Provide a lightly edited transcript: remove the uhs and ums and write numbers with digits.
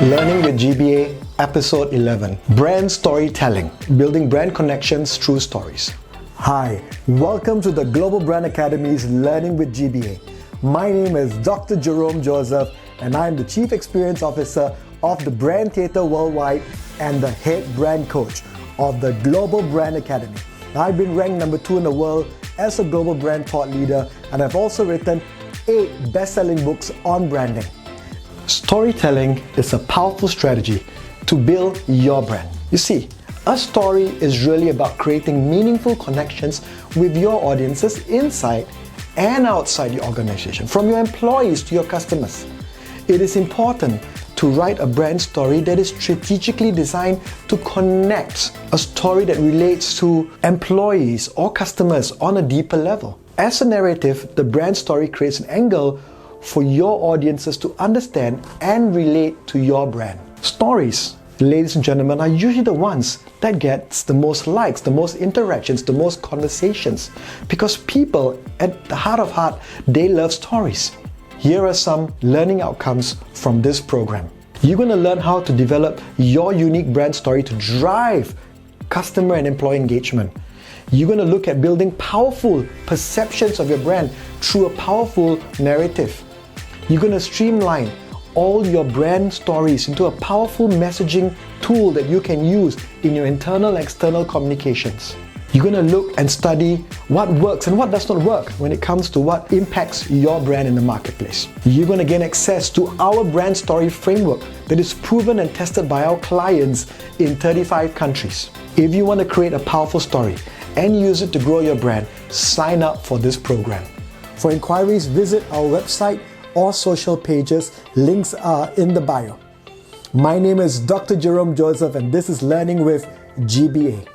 Learning with GBA, Episode 11. Brand Storytelling, Building Brand Connections Through Stories. Hi, welcome to the Global Brand Academy's Learning with GBA. My name is Dr. 𝗵𝗔𝗍𝗍 and I am the Chief Experience Officer of the Brand Theatre Worldwide and the Head Brand Coach of the Global Brand Academy. I've been ranked number 2 in the world as a global brand thought leader, and I've also written 8 best-selling books on branding. Storytelling is a powerful strategy to build your brand. You see, a story is really about creating meaningful connections with your audiences inside and outside your organization, from your employees to your customers. It is important to write a brand story that is strategically designed to connect, a story that relates to employees or customers on a deeper level. As a narrative, the brand story creates an angle for your audiences to understand and relate to your brand. Stories, ladies and gentlemen, are usually the ones that gets the most likes, the most interactions, the most conversations, because people, at the heart of heart, they love stories. Here are some learning outcomes from this program. You're going to learn how to develop your unique brand story to drive customer and employee engagement. You're going to look at building powerful perceptions of your brand through a powerful narrative. You're going to streamline all your brand stories into a powerful messaging tool that you can use in your internal and external communications. You're going to look and study what works and what does not work when it comes to what impacts your brand in the marketplace. You're going to gain access to our brand story framework that is proven and tested by our clients in 35 countries. If you want to create a powerful story and use it to grow your brand, sign up for this program. For inquiries, visit our website or social pages. Links are in the bio. My name is Dr. 𝗵𝗔𝗍𝗍 and this is Learning with GBA.